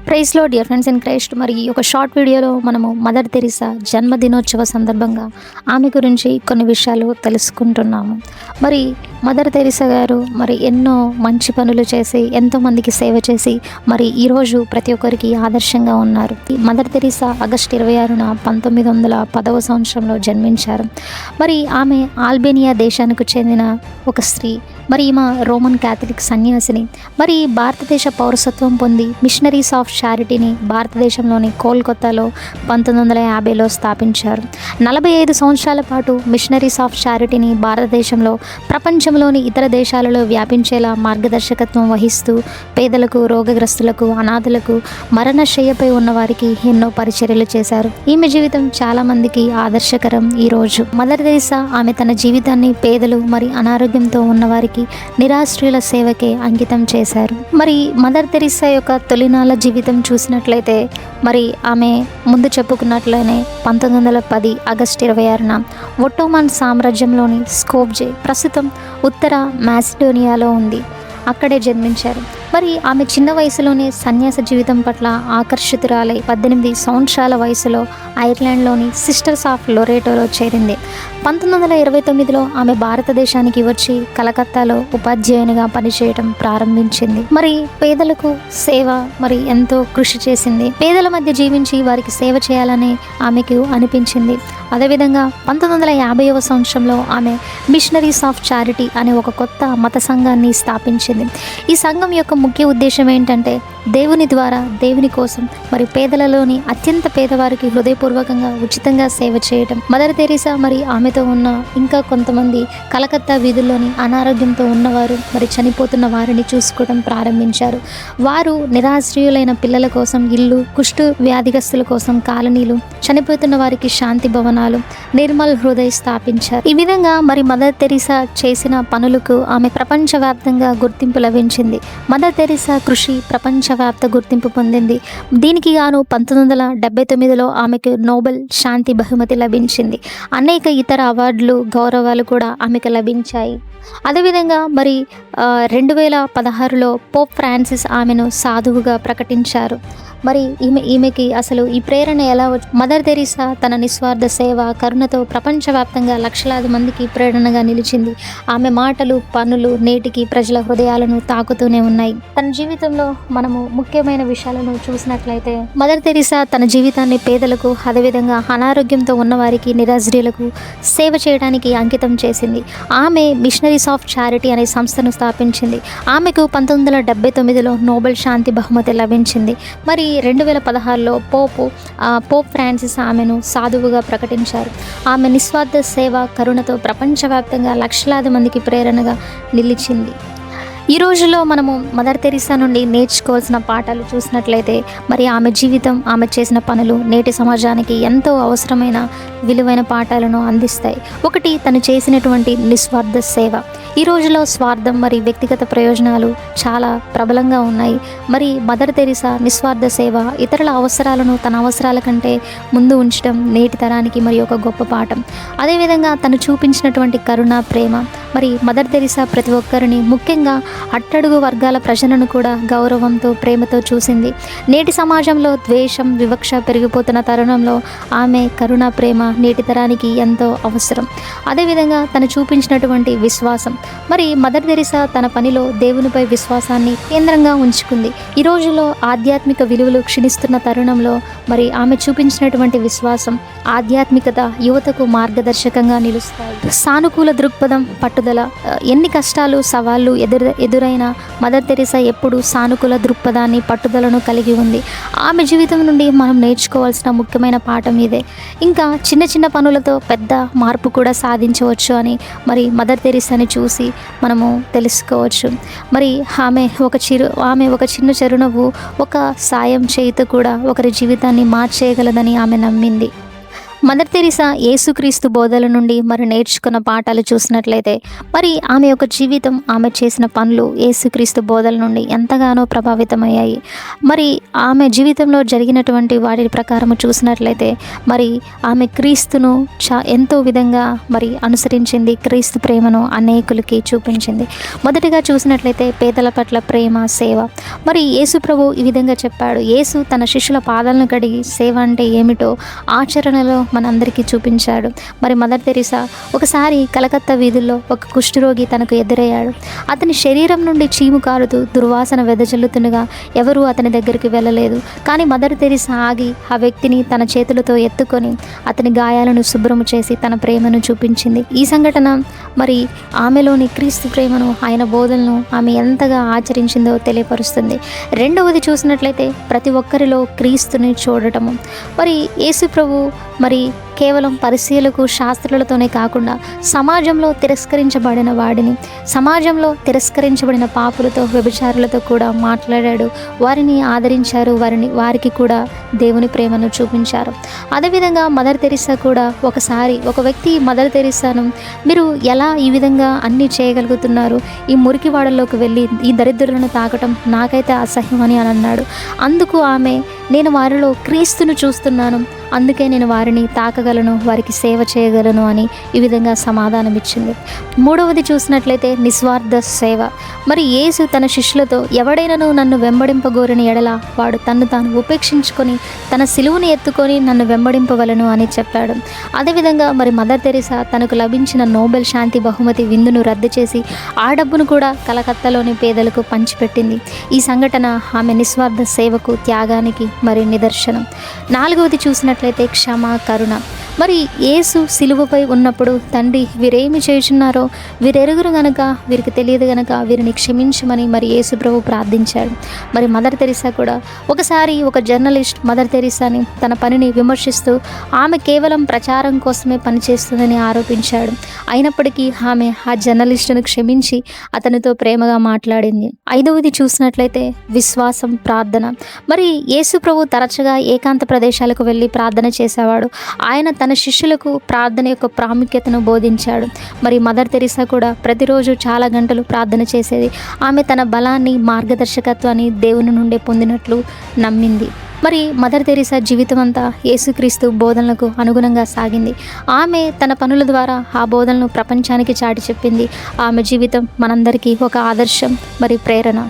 Praise లో dear friends in Christ. మరి ఈ ఒక షార్ట్ వీడియోలో మనము మదర్ తెరీసా జన్మదినోత్సవ సందర్భంగా ఆమె గురించి కొన్ని విషయాలు తెలుసుకుంటున్నాము. మరి మదర్ తెరీసా గారు మరి ఎన్నో మంచి పనులు చేసి ఎంతోమందికి సేవ చేసి మరి ఈరోజు ప్రతి ఒక్కరికి ఆదర్శంగా ఉన్నారు. ఈ మదర్ తెరీసా ఆగస్టు 26న 1910వ సంవత్సరంలో జన్మించారు. మరి ఆమె ఆల్బేనియా దేశానికి చెందిన ఒక స్త్రీ. మరి ఈమె రోమన్ క్యాథలిక్ సన్యాసిని. మరి భారతదేశ పౌరసత్వం పొంది మిషనరీస్ ఆఫ్ చారిటీని భారతదేశంలోని కోల్కతాలో 1950లో స్థాపించారు. 45 సంవత్సరాల పాటు మిషనరీస్ ఆఫ్ చారిటీని భారతదేశంలో ప్రపంచంలోని ఇతర దేశాలలో వ్యాపించేలా మార్గదర్శకత్వం వహిస్తూ పేదలకు, రోగగ్రస్తులకు, అనాథులకు, మరణశయ్యపై ఉన్న వారికి ఎన్నో పరిచర్యలు చేశారు. ఈమె జీవితం చాలా మందికి ఆదర్శకరం. ఈరోజు మదర్ తెరీసా ఆమె తన జీవితాన్ని పేదలు మరి అనారోగ్యంతో ఉన్నవారికి, నిరాశ్రయుల సేవకే అంకితం చేశారు. మరి మదర్ తెరీసా యొక్క తొలినాళ్ళ జీవితం చూసినట్లయితే మరి ఆమె ముందు చెప్పుకున్నట్లనే 1910 ఆగస్టు 26న ఒట్టోమన్ సామ్రాజ్యంలోని స్కోప్జే, ప్రస్తుతం ఉత్తర మాసిడోనియాలో ఉంది, అక్కడే జన్మించారు. మరి ఆమె చిన్న వయసులోనే సన్యాస జీవితం పట్ల ఆకర్షితురాలై 18 సంవత్సరాల వయసులో ఐర్లాండ్లోని సిస్టర్స్ ఆఫ్ లొరేటోలో చేరింది. 1929లో ఆమె భారతదేశానికి వచ్చి కలకత్తాలో ఉపాధ్యాయునిగా పనిచేయడం ప్రారంభించింది. మరి పేదలకు సేవ మరి ఎంతో కృషి చేసింది. పేదల మధ్య జీవించి వారికి సేవ చేయాలని ఆమెకు అనిపించింది. అదేవిధంగా 1950వ సంవత్సరంలో ఆమె మిషనరీస్ ఆఫ్ చారిటీ అనే ఒక కొత్త మత సంఘాన్ని స్థాపించింది. ఈ సంఘం యొక్క ముఖ్య ఉద్దేశం ఏంటంటే దేవుని ద్వారా దేవుని కోసం మరి పేదలలోని అత్యంత పేదవారికి హృదయపూర్వకంగా ఉచితంగా సేవ చేయటం. మదర్ తెరీసా మరి ఆమెతో ఉన్న ఇంకా కొంతమంది కలకత్తా వీధుల్లోని అనారోగ్యంతో ఉన్నవారు మరి చనిపోతున్న వారిని చూసుకోవడం ప్రారంభించారు. వారు నిరాశ్రయులైన పిల్లల కోసం ఇల్లు, కుష్టు వ్యాధిగ్రస్తుల కోసం కాలనీలు, చనిపోతున్న వారికి శాంతి భవనాలు, నిర్మల్ హృదయ్ స్థాపించారు. ఈ విధంగా మరి మదర్ తెరీసా చేసిన పనులకు ఆమె ప్రపంచవ్యాప్తంగా గుర్తింపు లభించింది. మదర్ తెరీసా కృషి ప్రపంచవ్యాప్త గుర్తింపు పొందింది. దీనికి గాను 1979లో ఆమెకు నోబెల్ శాంతి బహుమతి లభించింది. అనేక ఇతర అవార్డులు, గౌరవాలు కూడా ఆమెకు లభించాయి. అదేవిధంగా మరి 2016లో పోప్ ఫ్రాన్సిస్ ఆమెను సాధువుగా ప్రకటించారు. మరి ఈమెకి అసలు ఈ ప్రేరణ ఎలా మదర్ తెరీసా తన నిస్వార్థ సేవ, కరుణతో ప్రపంచవ్యాప్తంగా లక్షలాది మందికి ప్రేరణగా నిలిచింది. ఆమె మాటలు, పనులు నేటికి ప్రజల హృదయాలను తాకుతూనే ఉన్నాయి. తన జీవితంలో మనము ముఖ్యమైన విషయాలను చూసినట్లయితే మదర్ తెరీసా తన జీవితాన్ని పేదలకు, అదేవిధంగా అనారోగ్యంతో ఉన్నవారికి, నిరాశ్రయులకు సేవ చేయడానికి అంకితం చేసింది. ఆమె మిషనరీస్ ఆఫ్ చారిటీ అనే సంస్థను స్థాపించింది. ఆమెకు 1979లో నోబెల్ శాంతి బహుమతి లభించింది. మరి 2016లో పోప్ ఫ్రాన్సిస్ ఆమెను సాధువుగా ప్రకటించారు. ఆమె నిస్వార్థ సేవ, కరుణతో ప్రపంచవ్యాప్తంగా లక్షలాది మందికి ప్రేరణగా నిలిచింది. ఈ రోజుల్లో మనము మదర్ తెరీసా నుండి నేర్చుకోవాల్సిన పాఠాలు చూసినట్లయితే మరి ఆమె జీవితం, ఆమె చేసిన పనులు నేటి సమాజానికి ఎంతో అవసరమైన విలువైన పాఠాలను అందిస్తాయి. ఒకటి, తను చేసినటువంటి నిస్వార్థ సేవ. ఈ రోజులో స్వార్థం మరి వ్యక్తిగత ప్రయోజనాలు చాలా ప్రబలంగా ఉన్నాయి. మరి మదర్ తెరీసా నిస్వార్థ సేవ, ఇతరుల అవసరాలను తన అవసరాల కంటే ముందు ఉంచడం నేటి తరానికి మరి ఒక గొప్ప పాఠం. అదేవిధంగా తను చూపించినటువంటి కరుణ, ప్రేమ. మరి మదర్ తెరీసా ప్రతి ఒక్కరిని, ముఖ్యంగా అట్టడుగు వర్గాల ప్రజలను కూడా గౌరవంతో, ప్రేమతో చూసింది. నేటి సమాజంలో ద్వేషం, వివక్ష పెరిగిపోతున్న తరుణంలో ఆమె కరుణ, ప్రేమ నేటి తరానికి ఎంతో అవసరం. అదేవిధంగా తను చూపించినటువంటి విశ్వాసం. మరి మదర్ తెరీసా తన పనిలో దేవునిపై విశ్వాసాన్ని కేంద్రంగా ఉంచుకుంది. ఈ రోజుల్లో ఆధ్యాత్మిక విలువలు క్షీణిస్తున్న తరుణంలో మరి ఆమె చూపించినటువంటి విశ్వాసం, ఆధ్యాత్మికత యువతకు మార్గదర్శకంగా నిలుస్తాయి. సానుకూల దృక్పథం, పట్టుదల. ఎన్ని కష్టాలు, సవాళ్ళు ఎదురైన మదర్ తెరీసా ఎప్పుడు సానుకూల దృక్పథాన్ని, పట్టుదలను కలిగి ఉంది. ఆమె జీవితం నుండి మనం నేర్చుకోవాల్సిన ముఖ్యమైన పాఠం ఇదే. ఇంకా చిన్న చిన్న పనులతో పెద్ద మార్పు కూడా సాధించవచ్చు అని మరి మదర్ తెరీసాని చూసి మనము తెలుసుకోవచ్చు. మరి ఆమె ఒక చిన్న చిరునవ్వు, ఒక సాయం చేయుతో కూడా ఒకరి జీవితాన్ని మార్చేయగలదని ఆమె నమ్మింది. మదర్ తెరీసా యేసుక్రీస్తు బోధల నుండి మరి నేర్చుకున్న పాఠాలు చూసినట్లయితే మరి ఆమె యొక్క జీవితం, ఆమె చేసిన పనులు యేసుక్రీస్తు బోధల నుండి ఎంతగానో ప్రభావితమయ్యాయి. మరి ఆమె జీవితంలో జరిగినటువంటి వాటి ప్రకారం చూసినట్లయితే మరి ఆమె క్రీస్తును ఎంతో విధంగా మరి అనుసరించింది, క్రీస్తు ప్రేమను అనేకులకి చూపించింది. మొదటిగా చూసినట్లయితే పేదల పట్ల ప్రేమ, సేవ. మరి యేసు ప్రభు ఈ విధంగా చెప్పాడు. యేసు తన శిష్యుల పాదాలను కడిగి సేవ అంటే ఏమిటో ఆచరణలో మనందరికీ చూపించాడు. మరి మదర్ తెరీసా ఒకసారి కలకత్తా వీధుల్లో ఒక కుష్ఠరోగి తనకు ఎదురయ్యాడు. అతని శరీరం నుండి చీము కారుతూ దుర్వాసన వెదజల్లుతుండగా ఎవరూ అతని దగ్గరికి వెళ్ళలేదు. కానీ మదర్ తెరీసా ఆగి ఆ వ్యక్తిని తన చేతులతో ఎత్తుకొని అతని గాయాలను శుభ్రము చేసి తన ప్రేమను చూపించింది. ఈ సంఘటన మరి ఆమెలోని క్రీస్తు ప్రేమను, ఆయన బోధనను ఆమె ఎంతగా ఆచరించిందో తెలియపరుస్తుంది. రెండవది చూసినట్లయితే ప్రతి ఒక్కరిలో క్రీస్తుని చూడటము. మరి యేసు ప్రభు మరి కేవలం పరిశీలకు, శాస్త్రులతోనే కాకుండా సమాజంలో తిరస్కరించబడిన వాడిని, సమాజంలో తిరస్కరించబడిన పాపులతో, వ్యభిచారులతో కూడా మాట్లాడాడు. వారిని ఆదరించారు, వారికి కూడా దేవుని ప్రేమను చూపించారు. అదేవిధంగా మదర్ తెరీసా కూడా ఒకసారి ఒక వ్యక్తి మదర్ తెరీసాను, మీరు ఎలా ఈ విధంగా అన్నీ చేయగలుగుతున్నారు, ఈ మురికి వాడల్లోకి వెళ్ళి ఈ దరిద్రులను తాకటం నాకైతే అసహ్యం అని అన్నాడు. అందుకు ఆమె, నేను వారిలో క్రీస్తును చూస్తున్నాను, అందుకే నేను వారిని తాకగలను, వారికి సేవ చేయగలను అని ఈ విధంగా సమాధానమిచ్చింది. మూడవది చూసినట్లయితే నిస్వార్థ సేవ. మరి యేసు తన శిష్యులతో, ఎవడైనాను నన్ను వెంబడింపగోరిన ఎడల వాడు తన్ను తాను ఉపేక్షించుకొని తన సిలువను ఎత్తుకొని నన్ను వెంబడింపవలను అని చెప్పాడు. అదేవిధంగా మరి మదర్ తెరీసా తనకు లభించిన నోబెల్ శాంతి బహుమతి విందును రద్దు చేసి ఆ డబ్బును కూడా కలకత్తాలోని పేదలకు పంచిపెట్టింది. ఈ సంఘటన ఆమె నిస్వార్థ సేవకు, త్యాగానికి మరి నిదర్శనం. నాలుగవది చూసినట్లయితే క్షమ, కరుణ. మరి యేసు సిలువపై ఉన్నప్పుడు, తండ్రి వీరేమి చేయుచున్నారో వీరెరుగురు గనక, వీరికి తెలియదు గనక వీరిని క్షమించమని మరి యేసు ప్రభు ప్రార్థించాడు. మరి మదర్ తెరీసా కూడా ఒకసారి ఒక జర్నలిస్ట్ మదర్ తెరీసాని తన పనిని విమర్శిస్తూ ఆమె కేవలం ప్రచారం కోసమే పనిచేస్తుందని ఆరోపించాడు. అయినప్పటికీ ఆమె ఆ జర్నలిస్టును క్షమించి అతనితో ప్రేమగా మాట్లాడింది. ఐదవది చూసినట్లయితే విశ్వాసం, ప్రార్థన. మరి యేసు ప్రభు తరచుగా ఏకాంత ప్రదేశాలకు వెళ్ళి ప్రార్థన చేసేవాడు. ఆయన తన శిష్యులకు ప్రార్థన యొక్క ప్రాముఖ్యతను బోధించాడు. మరి మదర్ తెరీసా కూడా ప్రతిరోజు చాలా గంటలు ప్రార్థన చేసేది. ఆమె తన బలాన్ని, మార్గదర్శకత్వాన్ని దేవుని నుండి పొందినట్లు నమ్మింది. మరి మదర్ తెరీసా జీవితం అంతా యేసుక్రీస్తు బోధనలకు అనుగుణంగా సాగింది. ఆమె తన పనుల ద్వారా ఆ బోధనను ప్రపంచానికి చాటి చెప్పింది. ఆమె జీవితం మనందరికీ ఒక ఆదర్శం మరి ప్రేరణ.